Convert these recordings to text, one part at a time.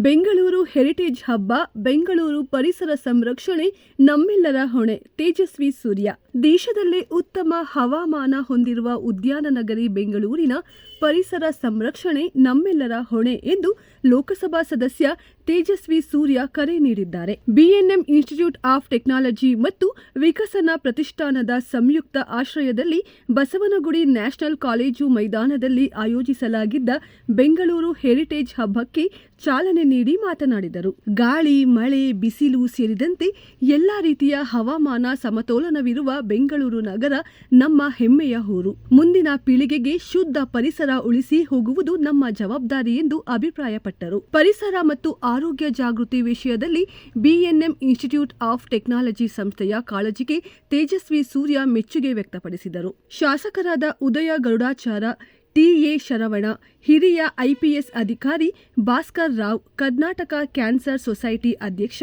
Bengaluru heritage ಹಬ್ಬ, ಬೆಂಗಳೂರು ಪರಿಸರ ಸಂರಕ್ಷಣೆ ನಮ್ಮೆಲ್ಲರ ಹೊಣೆ. ತೇಜಸ್ವಿ ಸೂರ್ಯ. ದೇಶದಲ್ಲೇ ಉತ್ತಮ ಹವಾಮಾನ ಹೊಂದಿರುವ ಉದ್ಯಾನ ನಗರಿ ಬೆಂಗಳೂರಿನ ಪರಿಸರ ಸಂರಕ್ಷಣೆ ನಮ್ಮೆಲ್ಲರ ಹೊಣೆ ಎಂದು ಲೋಕಸಭಾ ಸದಸ್ಯ ತೇಜಸ್ವಿ ಸೂರ್ಯ ಕರೆ ನೀಡಿದ್ದಾರೆ. ಬಿಎನ್ಎಂ ಇನ್ಸ್ಟಿಟ್ಯೂಟ್ ಆಫ್ ಟೆಕ್ನಾಲಜಿ ಮತ್ತು ವಿಕಸನ ಪ್ರತಿಷ್ಠಾನದ ಸಂಯುಕ್ತ ಆಶ್ರಯದಲ್ಲಿ ಬಸವನಗುಡಿ ನ್ಯಾಷನಲ್ ಕಾಲೇಜು ಮೈದಾನದಲ್ಲಿ ಆಯೋಜಿಸಲಾಗಿದ್ದ ಬೆಂಗಳೂರು ಹೆರಿಟೇಜ್ ಹಬ್ಬಕ್ಕೆ ಚಾಲನೆ ನೀಡಿ ಮಾತನಾಡಿದರು. ಗಾಳಿ, ಮಳೆ, ಬಿಸಿಲು ಸೇರಿದಂತೆ ಎಲ್ಲಾ ರೀತಿಯ ಹವಾಮಾನ ಸಮತೋಲನವಿರುವ ಬೆಂಗಳೂರು ನಗರ ನಮ್ಮ ಹೆಮ್ಮೆಯ ಊರು. ಮುಂದಿನ ಪೀಳಿಗೆಗೆ ಶುದ್ಧ ಪರಿಸರ ಉಳಿಸಿ ಹೋಗುವುದು ನಮ್ಮ ಜವಾಬ್ದಾರಿ ಎಂದು ಅಭಿಪ್ರಾಯಪಟ್ಟರು. ಪರಿಸರ ಮತ್ತು ಆರೋಗ್ಯ ಜಾಗೃತಿ ವಿಷಯದಲ್ಲಿ ಬಿಎನ್ಎಂ ಇನ್ಸ್ಟಿಟ್ಯೂಟ್ ಆಫ್ ಟೆಕ್ನಾಲಜಿ ಸಂಸ್ಥೆಯ ಕಾಳಜಿಗೆ ತೇಜಸ್ವಿ ಸೂರ್ಯ ಮೆಚ್ಚುಗೆ ವ್ಯಕ್ತಪಡಿಸಿದರು. ಶಾಸಕರಾದ ಉದಯ ಗರುಡಾಚಾರ, ಟಿ.ಎ. ಶರವಣ, ಹಿರಿಯ ಐಪಿಎಸ್ ಅಧಿಕಾರಿ ಭಾಸ್ಕರ್ ರಾವ್, ಕರ್ನಾಟಕ ಕ್ಯಾನ್ಸರ್ ಸೊಸೈಟಿ ಅಧ್ಯಕ್ಷ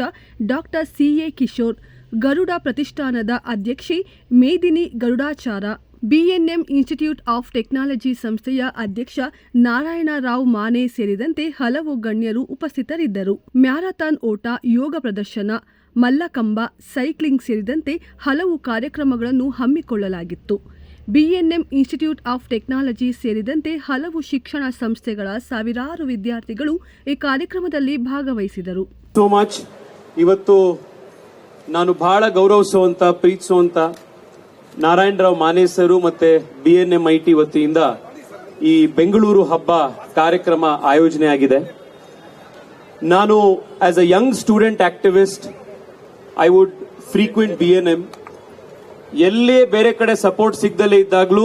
ಡಾಕ್ಟರ್ ಸಿ.ಎ. ಕಿಶೋರ್, ಗರುಡ ಪ್ರತಿಷ್ಠಾನದ ಅಧ್ಯಕ್ಷೆ ಮೇದಿನಿ ಗರುಡಾಚಾರ, ಬಿಎನ್ಎಂ ಇನ್ಸ್ಟಿಟ್ಯೂಟ್ ಆಫ್ ಟೆಕ್ನಾಲಜಿ ಸಂಸ್ಥೆಯ ಅಧ್ಯಕ್ಷ ನಾರಾಯಣರಾವ್ ಮಾನೆ ಸೇರಿದಂತೆ ಹಲವು ಗಣ್ಯರು ಉಪಸ್ಥಿತರಿದ್ದರು. ಮ್ಯಾರಥಾನ್ ಓಟ, ಯೋಗ ಪ್ರದರ್ಶನ, ಮಲ್ಲಕಂಬ, ಸೈಕ್ಲಿಂಗ್ ಸೇರಿದಂತೆ ಹಲವು ಕಾರ್ಯಕ್ರಮಗಳನ್ನು ಹಮ್ಮಿಕೊಳ್ಳಲಾಗಿತ್ತು. ಬಿಎನ್ಎಂ ಇನ್ಸ್ಟಿಟ್ಯೂಟ್ ಆಫ್ ಟೆಕ್ನಾಲಜಿ ಸೇರಿದಂತೆ ಹಲವು ಶಿಕ್ಷಣ ಸಂಸ್ಥೆಗಳ ಸಾವಿರಾರು ವಿದ್ಯಾರ್ಥಿಗಳು ಈ ಕಾರ್ಯಕ್ರಮದಲ್ಲಿ ಭಾಗವಹಿಸಿದರು. So much. ಇವತ್ತು ನಾನು ಬಹಳ ಗೌರವಿಸುವಂತ, ಪ್ರೀತಿಸುವಂತ ನಾರಾಯಣರಾವ್ ಮಾನೆ ಸರು ಮತ್ತೆ ಬಿಎನ್ಎಂ ಐಟಿ ವತಿಯಿಂದ ಈ ಬೆಂಗಳೂರು ಹಬ್ಬ ಕಾರ್ಯಕ್ರಮ ಆಯೋಜನೆ ಆಗಿದೆ. ನಾನು as a young student activist I would frequent BNM. ಎಲ್ಲೇ ಬೇರೆ ಕಡೆ ಸಪೋರ್ಟ್ ಸಿಗದಲ್ಲೇ ಇದ್ದಾಗಲೂ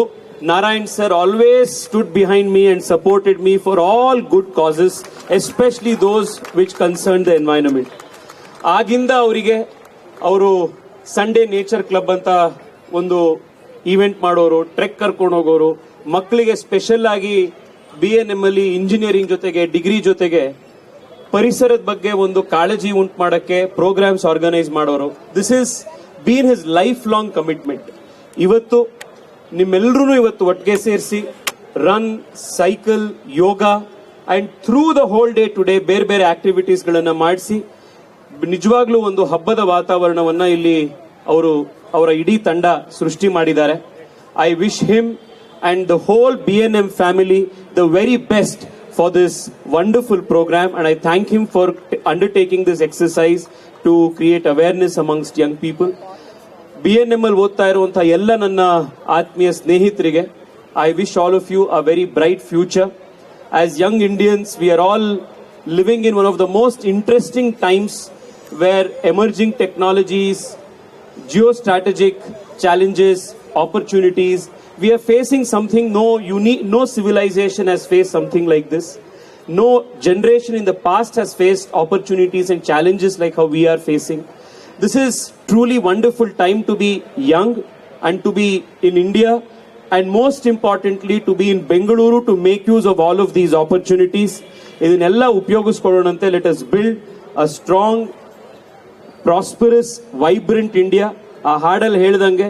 Narayan sir always stood behind me and supported me for all good causes, especially those which concern the environment. ಆಗಿಂದ ಅವರು ಸಂಡೇ ನೇಚರ್ ಕ್ಲಬ್ ಅಂತ ಒಂದು event ಮಾಡೋರು, ಟ್ರೆಕ್ ಕರ್ಕೊಂಡು ಹೋಗೋರು, ಮಕ್ಕಳಿಗೆ ಸ್ಪೆಷಲ್ ಆಗಿ ಬಿಎನ್ಎಂ ಅಲ್ಲಿ ಇಂಜಿನಿಯರಿಂಗ್ ಜೊತೆಗೆ ಡಿಗ್ರಿ ಜೊತೆಗೆ ಪರಿಸರದ ಬಗ್ಗೆ ಒಂದು ಕಾಳಜಿ ಉಂಟು ಮಾಡಕ್ಕೆ ಪ್ರೋಗ್ರಾಮ್ಸ್ ಆರ್ಗನೈಸ್ ಮಾಡೋರು. This is been his life long commitment. ಇವತ್ತು ನಿಮ್ಮೆಲ್ಲರೂ ಒಟ್ಟಿಗೆ ಸೇರಿಸಿ run, cycle, yoga and through the whole day today ಬೇರೆ ಬೇರೆ ಆಕ್ಟಿವಿಟೀಸ್ ಗಳನ್ನ ಮಾಡಿಸಿ ನಿಜವಾಗ್ಲೂ ಒಂದು ಹಬ್ಬದ ವಾತಾವರಣವನ್ನ ಇಲ್ಲಿ ಅವರ ಇಡೀ ತಂಡ ಸೃಷ್ಟಿ ಮಾಡಿದ್ದಾರೆ. I wish him and the whole BNM family the very best for this wonderful programme and I thank him for undertaking this exercise to create awareness amongst young people. BNM ಅಲ್ಲಿ ಓದ್ತಾ ಇರುವಂತಹ ಎಲ್ಲ ನನ್ನ ಆತ್ಮೀಯ ಸ್ನೇಹಿತರಿಗೆ I wish all of you a very bright future. As young Indians we are all living in one of the most interesting times where emerging technologies, geostrategic challenges, opportunities, we are facing something no civilization has faced something like this. No generation in the past has faced opportunities and challenges like how we are facing. This is truly wonderful time to be young and to be in India, and most importantly to be in Bengaluru to make use of all of these opportunities. ಇದನ್ನೆಲ್ಲ ಉಪಯೋಗಿಸ್ಕೊಳ್ಳೋಣಂತೆ. Let us build a strong, prosperous, vibrant India. ಆ ಹಾಡಲ್ಲಿ ಹೇಳ್ದಂಗೆ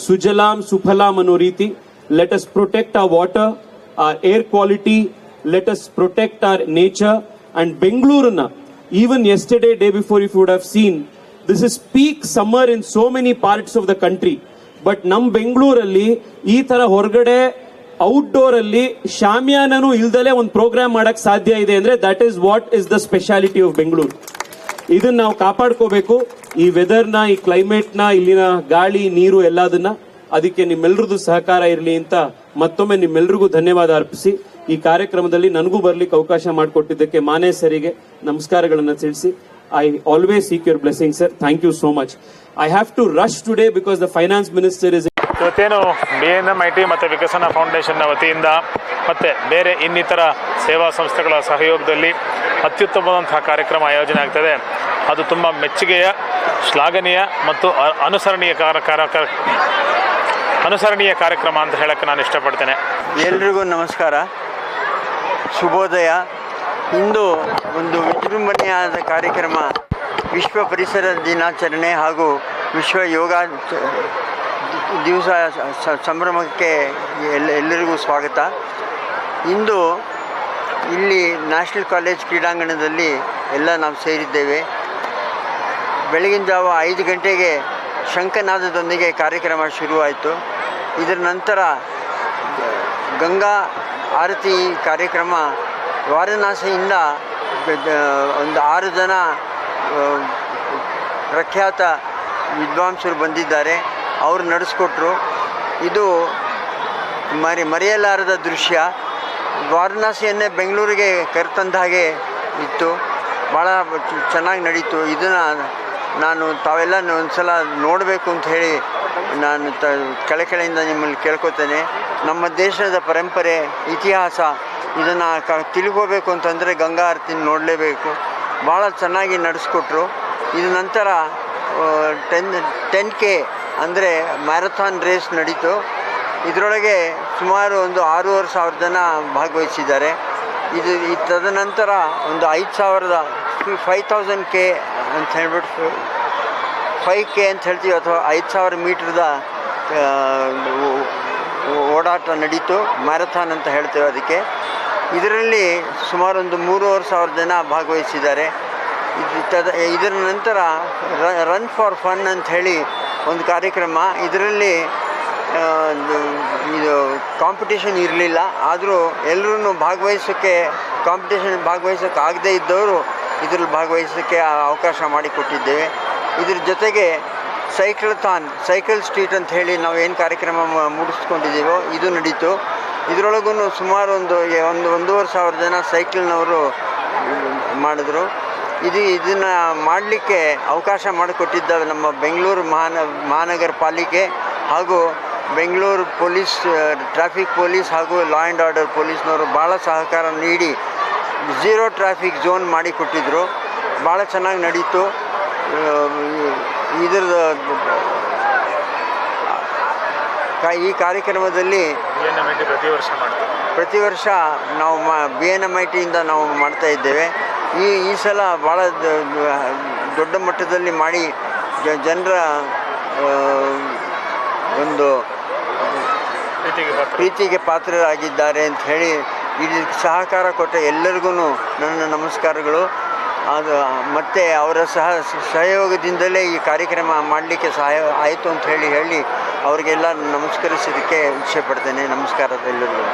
ಸುಜಲಾಂ ಸುಫಲಾಂ ಅನ್ನೋ ರೀತಿ let us protect our water, our air quality, let us protect our nature. And Bengaluru, even yesterday, day before, if you would have seen, this is peak summer in so many parts of the country. But nam Bengaluru alli ee tara horgade outdoor ಅಲ್ಲಿ ಶಾಮಿಯಾನೂ ಇಲ್ದಲೆ ಒಂದು program ಮಾಡಕ್ ಸಾಧ್ಯ ಇದೆ ಅಂದ್ರೆ that is what is the speciality of Bengaluru. ಇದನ್ನ ನಾವು ಕಾಪಾಡ್ಕೋಬೇಕು. ಈ ವೆದರ್ನ, ಈ ಕ್ಲೈಮೇಟ್ನ, ಇಲ್ಲಿನ ಗಾಳಿ, ನೀರು ಎಲ್ಲದನ್ನ. ಅದಕ್ಕೆ ನಿಮ್ಮೆಲ್ಲರದು ಸಹಕಾರ ಇರಲಿ ಅಂತ ಮತ್ತೊಮ್ಮೆ ನಿಮ್ಮೆಲ್ಲರಿಗೂ ಧನ್ಯವಾದ ಅರ್ಪಿಸಿ ಈ ಕಾರ್ಯಕ್ರಮದಲ್ಲಿ ನನಗೂ ಬರ್ಲಿಕ್ಕೆ ಅವಕಾಶ ಮಾಡಿಕೊಟ್ಟಿದ್ದಕ್ಕೆ ಮಾನೆ ಸರಿಗೆ ನಮಸ್ಕಾರಗಳನ್ನು ತಿಳಿಸಿ I always seek your blessing sir. Thank you so much. I have to rush today because the finance minister is. ಇವತ್ತೇನು ಬಿಎನ್ಎಂ ಐಟಿ ಮತ್ತು ವಿಕಸನ ಫೌಂಡೇಶನ್ನ ವತಿಯಿಂದ ಮತ್ತು ಬೇರೆ ಇನ್ನಿತರ ಸೇವಾ ಸಂಸ್ಥೆಗಳ ಸಹಯೋಗದಲ್ಲಿ ಅತ್ಯುತ್ತಮವಾದಂತಹ ಕಾರ್ಯಕ್ರಮ ಆಯೋಜನೆ ಆಗ್ತದೆ. ಅದು ತುಂಬ ಮೆಚ್ಚುಗೆಯ, ಶ್ಲಾಘನೀಯ ಮತ್ತು ಅನುಸರಣೀಯ ಕಾರ್ಯಕ್ರಮ ಅಂತ ಹೇಳಕ್ಕೆ ನಾನು ಇಷ್ಟಪಡ್ತೇನೆ. ಎಲ್ರಿಗೂ ನಮಸ್ಕಾರ, ಶುಭೋದಯ. ಇಂದು ಒಂದು ವಿಜೃಂಭಣೆಯಾದ ಕಾರ್ಯಕ್ರಮ, ವಿಶ್ವ ಪರಿಸರ ದಿನಾಚರಣೆ ಹಾಗೂ ವಿಶ್ವ ಯೋಗ ದಿವಸ ಸಂಭ್ರಮಕ್ಕೆ ಎಲ್ಲರಿಗೂ ಸ್ವಾಗತ. ಇಂದು ಇಲ್ಲಿ ನ್ಯಾಷನಲ್ ಕಾಲೇಜ್ ಕ್ರೀಡಾಂಗಣದಲ್ಲಿ ಎಲ್ಲ ನಾವು ಸೇರಿದ್ದೇವೆ. ಬೆಳಗಿನ ಜಾವ 5 ಗಂಟೆಗೆ ಶಂಖನಾದದೊಂದಿಗೆ ಕಾರ್ಯಕ್ರಮ ಶುರುವಾಯಿತು. ಇದರ ನಂತರ ಗಂಗಾ ಆರತಿ ಕಾರ್ಯಕ್ರಮ ವಾರಣಾಸಿಯಿಂದ ಒಂದು 6 ಜನ ಪ್ರಖ್ಯಾತ ವಿದ್ವಾಂಸರು ಬಂದಿದ್ದಾರೆ, ಅವರು ನಡೆಸ್ಕೊಟ್ರು. ಇದು ಮರೆಯಲಾರದ ದೃಶ್ಯ. ವಾರಣಾಸಿಯನ್ನೇ ಬೆಂಗಳೂರಿಗೆ ಕರೆತಂದ ಹಾಗೆ ಇತ್ತು. ಭಾಳ ಚೆನ್ನಾಗಿ ನಡೀತು. ಇದನ್ನು ನಾನು ತಾವೆಲ್ಲ ಒಂದು ಸಲ ನೋಡಬೇಕು ಅಂತ ಹೇಳಿ ನಾನು ಕೆಳಕೆಳೆಯಿಂದ ನಿಮ್ಮಲ್ಲಿ ಕೇಳ್ಕೊತೇನೆ. ನಮ್ಮ ದೇಶದ ಪರಂಪರೆ, ಇತಿಹಾಸ ಇದನ್ನು ತಿಳ್ಕೋಬೇಕು ಅಂತಂದರೆ ಗಂಗಾ ಆರತಿನ ನೋಡಲೇಬೇಕು. ಭಾಳ ಚೆನ್ನಾಗಿ ನಡೆಸ್ಕೊಟ್ರು. ಇದ ನಂತರ 10K ಅಂದರೆ ಮ್ಯಾರಥಾನ್ ರೇಸ್ ನಡೀತು. ಇದರೊಳಗೆ ಸುಮಾರು ಒಂದು 6,500 ಜನ ಭಾಗವಹಿಸಿದ್ದಾರೆ. ತದನಂತರ ಒಂದು 5,000K ಅಂತ ಹೇಳ್ಬಿಟ್ಟು 5K ಅಂತ ಹೇಳ್ತೀವಿ, ಅಥವಾ 5,000 ಮೀಟ್ರದ ಓಡಾಟ ನಡೀತು. ಮ್ಯಾರಥಾನ್ ಅಂತ ಹೇಳ್ತೇವೆ ಅದಕ್ಕೆ. ಇದರಲ್ಲಿ ಸುಮಾರು ಒಂದು 3,500 ಜನ ಭಾಗವಹಿಸಿದ್ದಾರೆ. ಇದರ ನಂತರ ರನ್ ಫಾರ್ ಫನ್ ಅಂತ ಹೇಳಿ ಒಂದು ಕಾರ್ಯಕ್ರಮ. ಇದರಲ್ಲಿ ಇದು ಕಾಂಪಿಟೇಷನ್ ಇರಲಿಲ್ಲ, ಆದರೂ ಎಲ್ಲರೂ ಭಾಗವಹಿಸೋಕ್ಕೆ ಆಗದೇ ಇದ್ದವರು ಇದರಲ್ಲಿ ಭಾಗವಹಿಸೋಕ್ಕೆ ಅವಕಾಶ ಮಾಡಿಕೊಟ್ಟಿದ್ದೇವೆ. ಇದ್ರ ಜೊತೆಗೆ ಸೈಕಲ್ ಸ್ಟ್ರೀಟ್ ಅಂತ ಹೇಳಿ ನಾವು ಏನು ಕಾರ್ಯಕ್ರಮ ಮೂಡಿಸ್ಕೊಂಡಿದ್ದೀವೋ ಇದು ನಡೀತು. ಇದರೊಳಗೂ ಸುಮಾರು ಒಂದು 1,500 ಜನ ಸೈಕಲ್ನವರು ಮಾಡಿದ್ರು. ಇದನ್ನು ಮಾಡಲಿಕ್ಕೆ ಅವಕಾಶ ಮಾಡಿಕೊಟ್ಟಿದ್ದ ನಮ್ಮ ಬೆಂಗಳೂರು ಮಹಾನಗರ ಪಾಲಿಕೆ ಹಾಗೂ ಬೆಂಗಳೂರು ಟ್ರಾಫಿಕ್ ಪೊಲೀಸ್ ಹಾಗೂ ಲಾ ಆ್ಯಂಡ್ ಆರ್ಡರ್ ಪೊಲೀಸ್ನವರು ಭಾಳ ಸಹಕಾರ ನೀಡಿ 0 ಟ್ರಾಫಿಕ್ ಝೋನ್ ಮಾಡಿಕೊಟ್ಟಿದ್ರು. ಭಾಳ ಚೆನ್ನಾಗಿ ನಡೀತು. ಈ ಕಾರ್ಯಕ್ರಮದಲ್ಲಿ ಪ್ರತಿ ವರ್ಷ ನಾವು BNMITಯಿಂದ ನಾವು ಮಾಡ್ತಾ ಇದ್ದೇವೆ. ಈ ಸಲ ಭಾಳ ದೊಡ್ಡ ಮಟ್ಟದಲ್ಲಿ ಮಾಡಿ ಜನರ ಒಂದು ಪ್ರೀತಿಗೆ ಪಾತ್ರರಾಗಿದ್ದಾರೆ ಅಂತ ಹೇಳಿ ಇದಕ್ಕೆ ಸಹಕಾರ ಕೊಟ್ಟ ಎಲ್ಲರಿಗೂ ನನ್ನ ನಮಸ್ಕಾರಗಳು. ಮತ್ತು ಅವರ ಸಹಯೋಗದಿಂದಲೇ ಈ ಕಾರ್ಯಕ್ರಮ ಮಾಡಲಿಕ್ಕೆ ಸಹಾಯ ಆಯಿತು ಅಂತ ಹೇಳಿ ಅವರಿಗೆಲ್ಲ ನಮಸ್ಕರಿಸೋದಕ್ಕೆ ಇಚ್ಛೆ ಪಡ್ತೇನೆ. ನಮಸ್ಕಾರ ಎಲ್ಲರಿಗೂ.